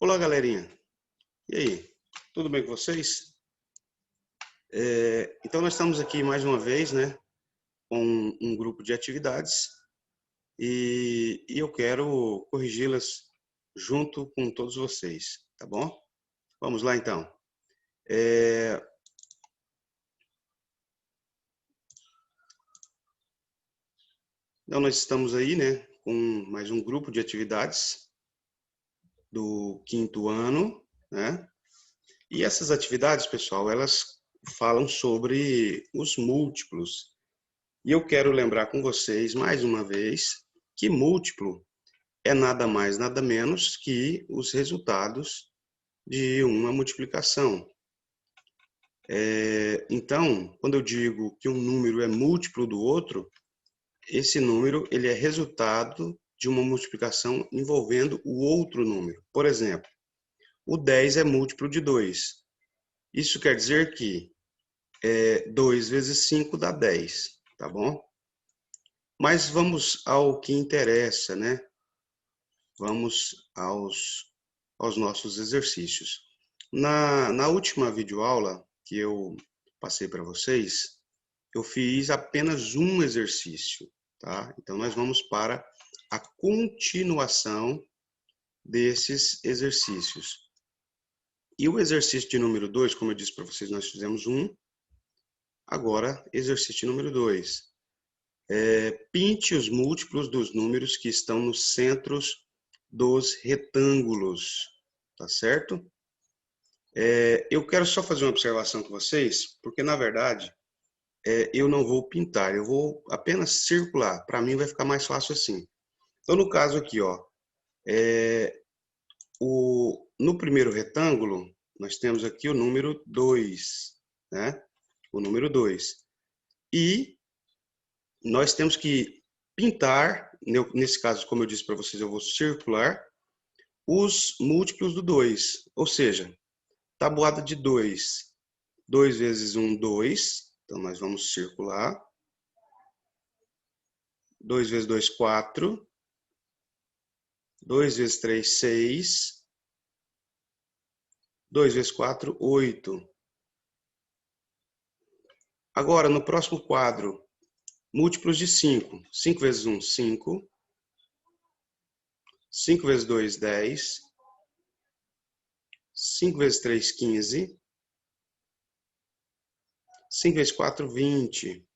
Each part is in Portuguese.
Olá, galerinha. E aí? Tudo bem com vocês? Então, nós estamos aqui mais uma vez, né, com um grupo de atividades e eu quero corrigi-las junto com todos vocês, tá bom? Vamos lá, então. Então, nós estamos aí, né, com mais um grupo de atividades do quinto ano, né? E essas atividades, pessoal, elas falam sobre os múltiplos. E eu quero lembrar com vocês, mais uma vez, que múltiplo é nada mais, nada menos que os resultados de uma multiplicação. Então, quando eu digo que um número é múltiplo do outro, esse número ele é resultado de uma multiplicação envolvendo o outro número. Por exemplo, o 10 é múltiplo de 2. Isso quer dizer que 2 vezes 5 dá 10, tá bom? Mas vamos ao que interessa, né? Vamos aos nossos exercícios. Na última videoaula que eu passei para vocês, eu fiz apenas um exercício, tá? Então, nós vamos para a continuação desses exercícios. E o exercício de número 2, como eu disse para vocês, nós fizemos um. Agora, exercício número 2. Pinte os múltiplos dos números que estão nos centros dos retângulos, tá certo? Eu quero só fazer uma observação com vocês, porque na verdade eu não vou pintar, eu vou apenas circular. Para mim vai ficar mais fácil assim. Então no caso aqui, ó, no primeiro retângulo nós temos aqui o número 2, né? O número 2. E nós temos que pintar, nesse caso, como eu disse para vocês, eu vou circular os múltiplos do 2, ou seja, tabuada de 2. 2 vezes 1, 2. Então, nós vamos circular. 2 vezes 2, 4. 2 vezes 3, 6. 2 vezes 4, 8. Agora, no próximo quadro, múltiplos de 5. 5 vezes 1, 5. 5 vezes 2, 10. 5 vezes 3, 15. 5 vezes 4, 20.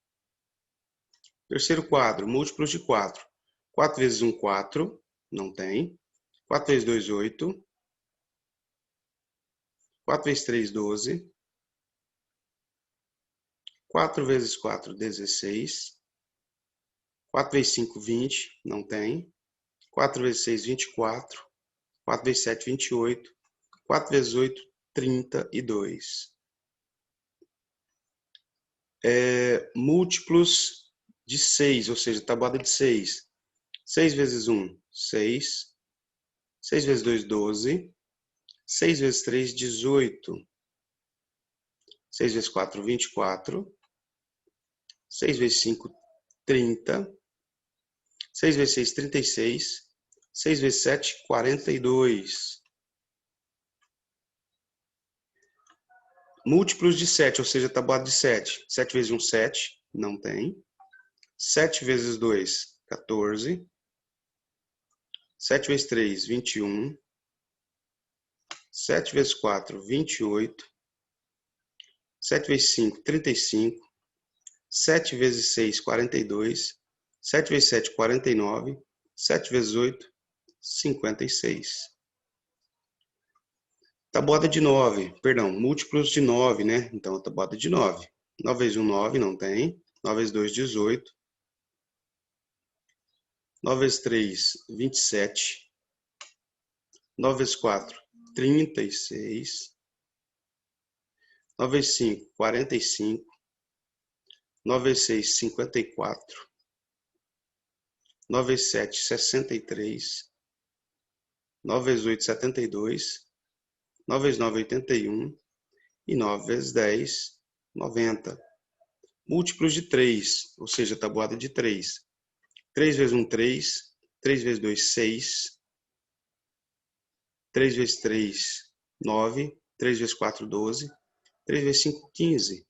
Terceiro quadro, múltiplos de 4. 4 vezes 1, 4. Não tem. 4 vezes 2, 8. 4 vezes 3, 12. 4 vezes 4, 16. 4 vezes 5, 20. Não tem. 4 vezes 6, 24. 4 vezes 7, 28. 4 vezes 8, 32. Múltiplos de 6, ou seja, tabuada de 6. 6 vezes 1, 6. 6 vezes 2, 12. 6 vezes 3, 18. 6 vezes 4, 24. 6 vezes 5, 30. 6 vezes 6, 36. 6 vezes 7, 42. Múltiplos de 7, ou seja, tabuada de 7. 7 vezes 1, 7. Não tem. 7 vezes 2, 14. 7 vezes 3, 21. 7 vezes 4, 28. 7 vezes 5, 35. 7 vezes 6, 42. 7 vezes 7, 49. 7 vezes 8, 56. Tabuada de 9, perdão, múltiplos de 9, né? Então, a tabuada de 9. 9 vezes 1, 9, não tem. 9 vezes 2, 18. 9 vezes 3, 27. 9 vezes 4, 36. 9 vezes 5, 45. 9 vezes 6, 54. 9 vezes 7, 63. 9 vezes 8, 72. 9 vezes 9, 81. E 9 vezes 10, 90. Múltiplos de 3, ou seja, tabuada de 3. 3 vezes 1, 3. 3 vezes 2, 6. 3 vezes 3, 9. 3 vezes 4, 12. 3 vezes 5, 15.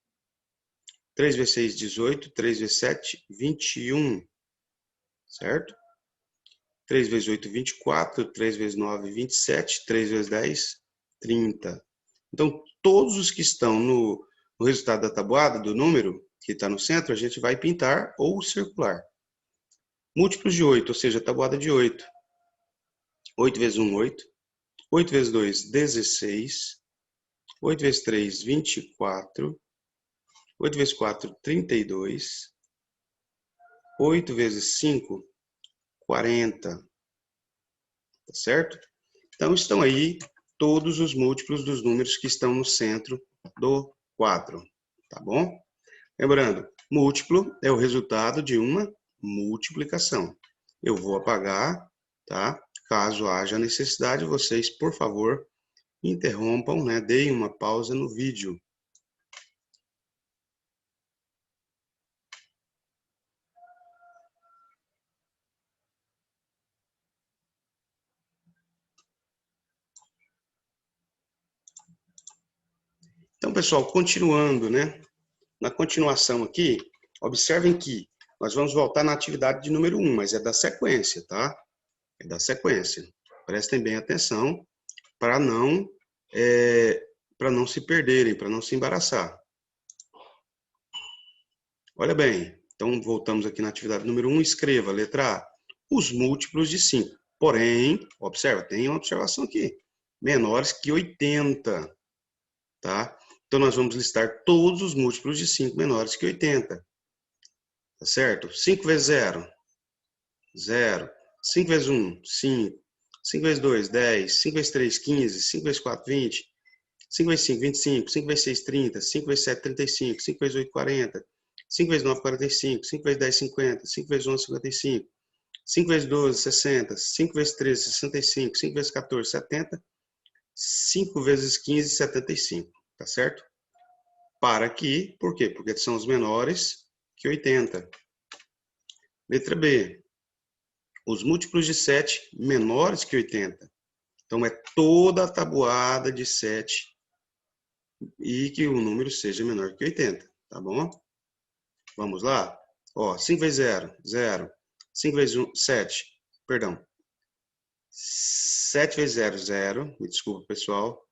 3 vezes 6, 18. 3 vezes 7, 21. Certo? 3 vezes 8, 24. 3 vezes 9, 27. 3 vezes 10, 30. Então, todos os que estão no resultado da tabuada, do número que está no centro, a gente vai pintar ou circular. Múltiplos de 8, ou seja, a tabuada de 8. 8 vezes 1, 8. 8 vezes 2, 16. 8 vezes 3, 24. 8 vezes 4, 32. 8 vezes 5, 40. Tá certo? Então, estão aí todos os múltiplos dos números que estão no centro do quadro. Tá bom? Lembrando, múltiplo é o resultado de uma multiplicação. Eu vou apagar, tá? Caso haja necessidade, vocês, por favor, interrompam, né? Deem uma pausa no vídeo. Então, pessoal, continuando, né? Na continuação aqui, observem que nós vamos voltar na atividade de número 1, mas é da sequência, tá? É da sequência. Prestem bem atenção para não se perderem, para não se embaraçar. Olha bem, então voltamos aqui na atividade número 1, escreva, letra A, os múltiplos de 5. Porém, observa, tem uma observação aqui, menores que 80, tá? Então, nós vamos listar todos os múltiplos de 5 menores que 80, tá certo? 5 vezes 0, 0. 5 vezes 1, 5. 5 vezes 2, 10. 5 vezes 3, 15. 5 vezes 4, 20. 5 vezes 5, 25. 5 vezes 6, 30. 5 vezes 7, 35. 5 vezes 8, 40. 5 vezes 9, 45. 5 vezes 10, 50. 5 vezes 11, 55. 5 vezes 12, 60. 5 vezes 13, 65. 5 vezes 14, 70. 5 vezes 15, 75. Tá certo? Para aqui, por quê? Porque são os menores que 80. Letra B. Os múltiplos de 7 menores que 80. Então, é toda a tabuada de 7 e que o número seja menor que 80, tá bom? Vamos lá? Ó, 5 vezes 0, 0. 5 vezes 1, 7. Perdão. 7 vezes 0, 0. Me desculpa, pessoal.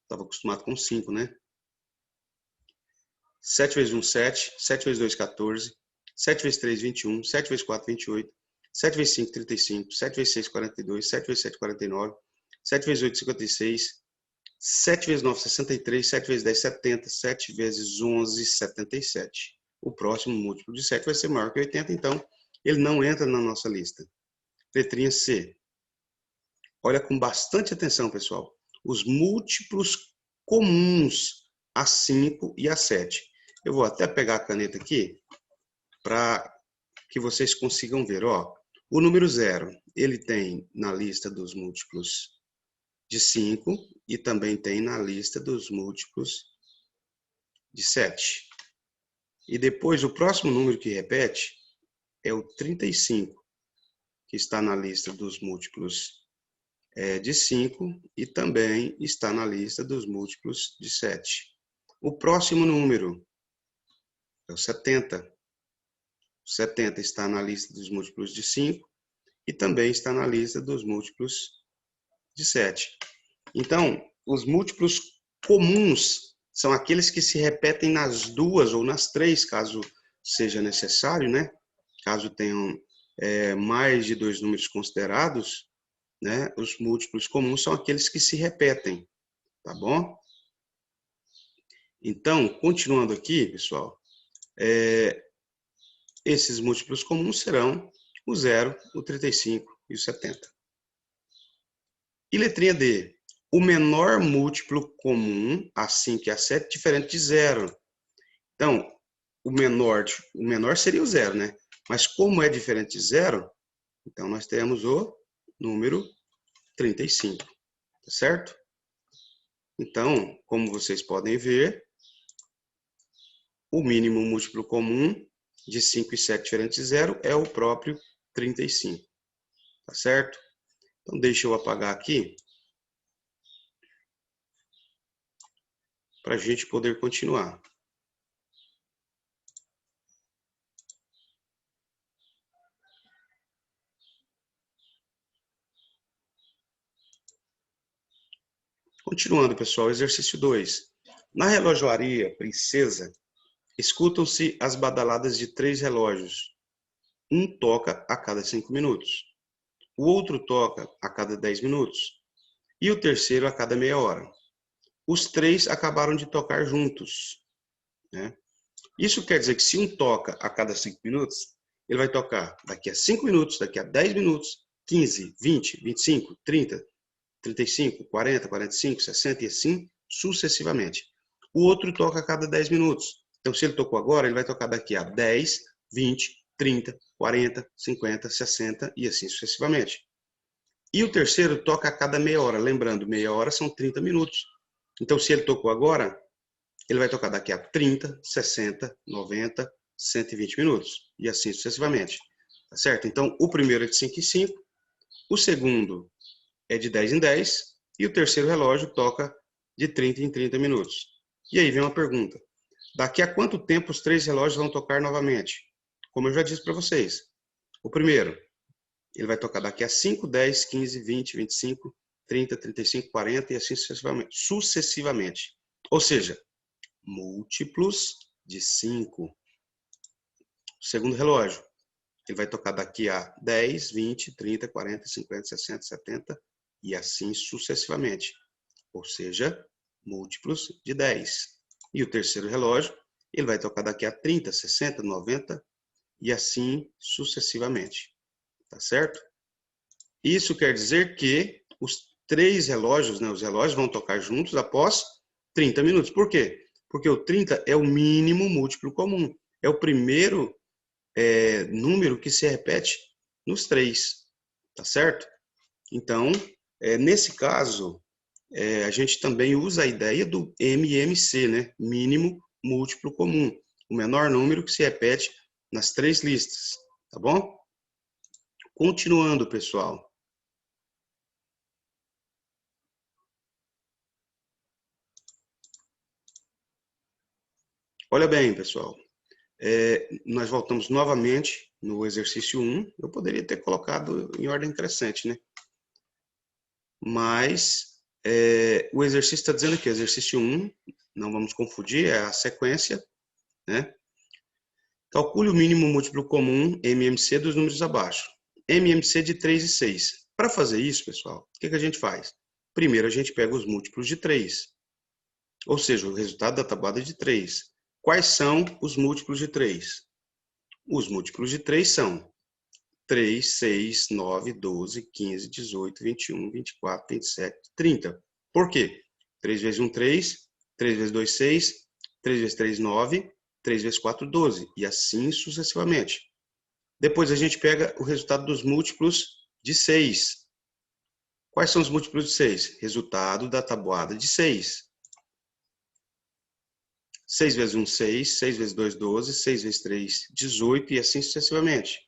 Estava acostumado com 5, né? 7 vezes 1, 7. 7 vezes 2, 14. 7 vezes 3, 21. 7 vezes 4, 28. 7 vezes 5, 35. 7 vezes 6, 42. 7 vezes 7, 49. 7 vezes 8, 56. 7 vezes 9, 63. 7 vezes 10, 70. 7 vezes 11, 77. O próximo múltiplo de 7 vai ser maior que 80, então ele não entra na nossa lista. Letrinha C. Olha com bastante atenção, pessoal. Os múltiplos comuns a 5 e a 7. Eu vou até pegar a caneta aqui para que vocês consigam ver. Ó, o número 0, ele tem na lista dos múltiplos de 5 e também tem na lista dos múltiplos de 7. E depois, o próximo número que repete é o 35, que está na lista dos múltiplos de 5 e também está na lista dos múltiplos de 7. O próximo número é o 70. O 70 está na lista dos múltiplos de 5 e também está na lista dos múltiplos de 7. Então, os múltiplos comuns são aqueles que se repetem nas duas ou nas três, caso seja necessário, né? Caso tenham mais de 2 números considerados, né? Os múltiplos comuns são aqueles que se repetem, tá bom? Então, continuando aqui, pessoal, esses múltiplos comuns serão o 0, o 35 e o 70. E letrinha D, o menor múltiplo comum a 5 e a 7 diferente de 0. Então, o menor seria o 0, né? Mas como é diferente de 0, então nós temos o número 35, tá certo? Então, como vocês podem ver, o mínimo múltiplo comum de 5 e 7 diferente de 0 é o próprio 35, tá certo? Então, deixa eu apagar aqui. para a gente poder continuar. Continuando, pessoal, exercício 2. Na relojoaria Princesa, escutam-se as badaladas de 3 relógios. Um toca a cada 5 minutos. O outro toca a cada 10 minutos. E o terceiro a cada meia hora. Os 3 acabaram de tocar juntos, né? Isso quer dizer que se um toca a cada 5 minutos, ele vai tocar daqui a 5 minutos, daqui a 10 minutos, 15, 20, 25, 30, 35, 40, 45, 60 e assim sucessivamente. O outro toca a cada 10 minutos. Então, se ele tocou agora, ele vai tocar daqui a 10, 20, 30, 40, 50, 60 e assim sucessivamente. E o terceiro toca a cada meia hora. Lembrando, meia hora são 30 minutos. Então, se ele tocou agora, ele vai tocar daqui a 30, 60, 90, 120 minutos. E assim sucessivamente. Tá certo? Então, o primeiro é de 5 em 5. O segundo é de 10 em 10. E o terceiro relógio toca de 30 em 30 minutos. E aí vem uma pergunta. Daqui a quanto tempo os 3 relógios vão tocar novamente? Como eu já disse para vocês. O primeiro, ele vai tocar daqui a 5, 10, 15, 20, 25, 30, 35, 40 e assim sucessivamente. Ou seja, múltiplos de 5. O segundo relógio, ele vai tocar daqui a 10, 20, 30, 40, 50, 60, 70 e assim sucessivamente. Ou seja, múltiplos de 10. E o terceiro relógio, ele vai tocar daqui a 30, 60, 90 e assim sucessivamente. Tá certo? Isso quer dizer que os 3 relógios, né, os relógios vão tocar juntos após 30 minutos. Por quê? Porque o 30 é o mínimo múltiplo comum. É o primeiro número que se repete nos 3. Tá certo? Então, nesse caso, a gente também usa a ideia do MMC, né? Mínimo múltiplo comum. O menor número que se repete nas 3 listas. Tá bom? Continuando, pessoal. Olha bem, pessoal. Nós voltamos novamente no exercício 1. Eu poderia ter colocado em ordem crescente, né? Mas o exercício está dizendo aqui, exercício 1, não vamos confundir, é a sequência, né? Calcule o mínimo múltiplo comum, MMC, dos números abaixo. MMC de 3 e 6. Para fazer isso, pessoal, o que a gente faz? Primeiro, a gente pega os múltiplos de 3. Ou seja, o resultado da tabuada de 3. Quais são os múltiplos de 3? Os múltiplos de 3 são 3, 6, 9, 12, 15, 18, 21, 24, 27, 30. Por quê? 3 vezes 1, 3. 3 vezes 2, 6. 3 vezes 3, 9. 3 vezes 4, 12. E assim sucessivamente. Depois a gente pega o resultado dos múltiplos de 6. Quais são os múltiplos de 6? Resultado da tabuada de 6. 6 vezes 1, 6. 6 vezes 2, 12. 6 vezes 3, 18. E assim sucessivamente.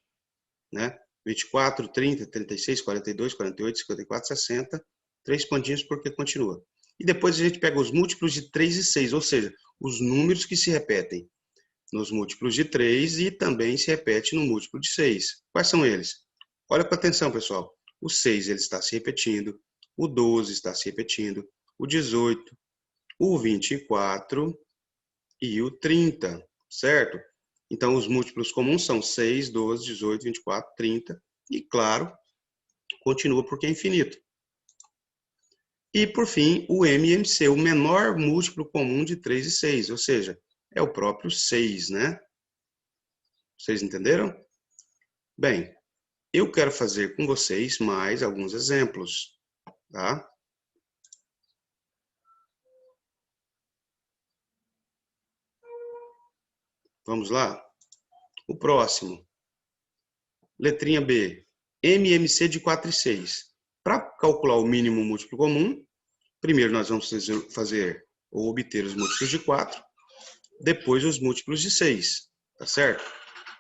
Né? 24, 30, 36, 42, 48, 54, 60. 3 pontinhos porque continua. E depois a gente pega os múltiplos de 3 e 6, ou seja, os números que se repetem nos múltiplos de 3 e também se repete no múltiplo de 6. Quais são eles? Olha com atenção, pessoal. O 6 ele está se repetindo, o 12 está se repetindo, o 18, o 24 e o 30, certo? Então, os múltiplos comuns são 6, 12, 18, 24, 30 e, claro, continua porque é infinito. E, por fim, o MMC, o menor múltiplo comum de 3 e 6, ou seja, é o próprio 6, né? Vocês entenderam? Bem, eu quero fazer com vocês mais alguns exemplos, tá? Vamos lá? O próximo. Letrinha B. MMC de 4 e 6. Para calcular o mínimo múltiplo comum, primeiro nós vamos fazer ou obter os múltiplos de 4, depois os múltiplos de 6, tá certo?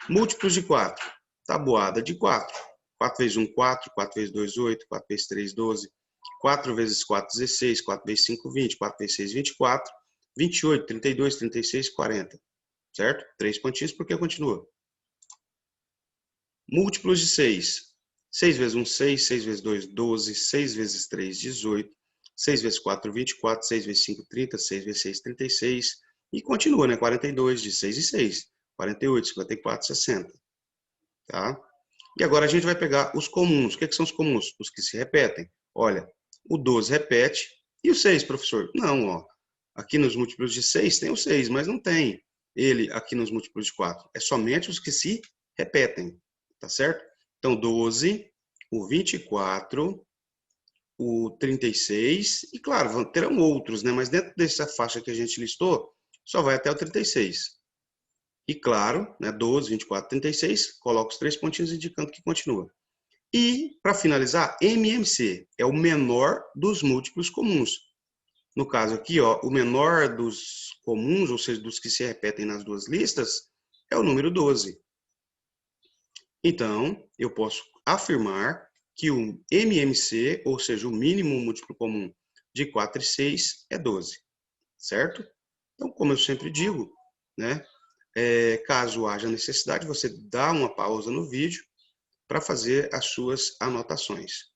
Múltiplos de 4. Tabuada de 4. 4 vezes 1, 4. 4 vezes 2, 8. 4 vezes 3, 12. 4 vezes 4, 16. 4 vezes 5, 20. 4 vezes 6, 24. 28, 32, 36, 40. Certo? 3 pontinhos porque continua. Múltiplos de 6. 6 vezes 1, 6. 6 vezes 2, 12. 6 vezes 3, 18. 6 vezes 4, 24. 6 vezes 5, 30. 6 vezes 6, 36. E continua, né? 42, de 6 e 6. 48, 54, 60. Tá? E agora a gente vai pegar os comuns. O que são os comuns? Os que se repetem. Olha, o 12 repete. E o 6, professor? Não, ó. Aqui nos múltiplos de 6 tem o 6, mas não tem ele aqui nos múltiplos de 4. É somente os que se repetem. Tá certo? Então, 12, o 24, o 36, e claro, terão outros, né? Mas dentro dessa faixa que a gente listou, só vai até o 36. E claro, né, 12, 24, 36, coloca os 3 pontinhos indicando que continua. E, para finalizar, MMC é o menor dos múltiplos comuns. No caso aqui, ó, o menor dos comuns, ou seja, dos que se repetem nas duas listas, é o número 12. Então, eu posso afirmar que o MMC, ou seja, o mínimo múltiplo comum de 4 e 6 é 12, certo? Então, como eu sempre digo, né, caso haja necessidade, você dá uma pausa no vídeo para fazer as suas anotações,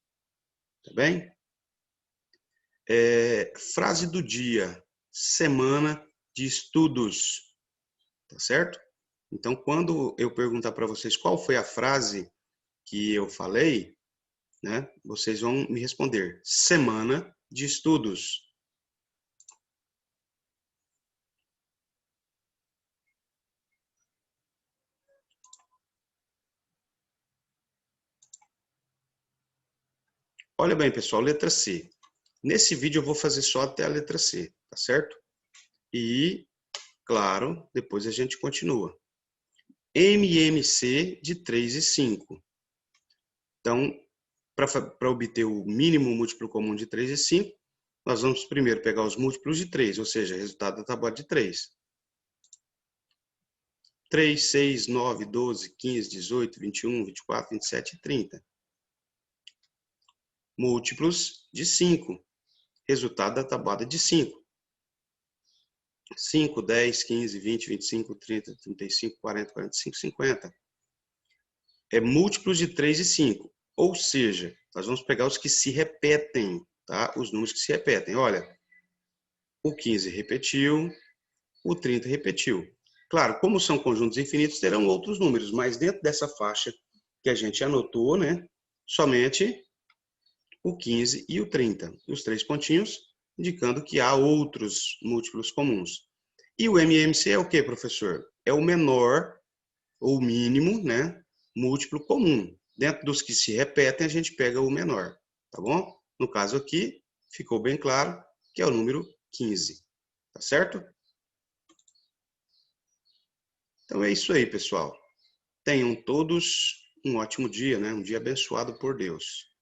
tá bem? Frase do dia, semana de estudos, tá certo? Então, quando eu perguntar para vocês qual foi a frase que eu falei, né, vocês vão me responder: semana de estudos. Olha bem, pessoal, letra C. Nesse vídeo eu vou fazer só até a letra C, tá certo? E, claro, depois a gente continua. MMC de 3 e 5. Então, para obter o mínimo múltiplo comum de 3 e 5, nós vamos primeiro pegar os múltiplos de 3, ou seja, resultado da tábua de 3. 3, 6, 9, 12, 15, 18, 21, 24, 27 e 30. Múltiplos de 5, resultado da tabuada de 5. 5, 10, 15, 20, 25, 30, 35, 40, 45, 50. É múltiplos de 3 e 5. Ou seja, nós vamos pegar os que se repetem, tá? Os números que se repetem. Olha, o 15 repetiu, o 30 repetiu. Claro, como são conjuntos infinitos, terão outros números, mas dentro dessa faixa que a gente anotou, né? Somente o 15 e o 30. Os 3 pontinhos indicando que há outros múltiplos comuns. E o MMC é o que, professor? É o menor ou mínimo, né, múltiplo comum. Dentro dos que se repetem, a gente pega o menor, tá bom? No caso aqui, ficou bem claro que é o número 15, tá certo? Então é isso aí, pessoal. Tenham todos um ótimo dia, né? Um dia abençoado por Deus.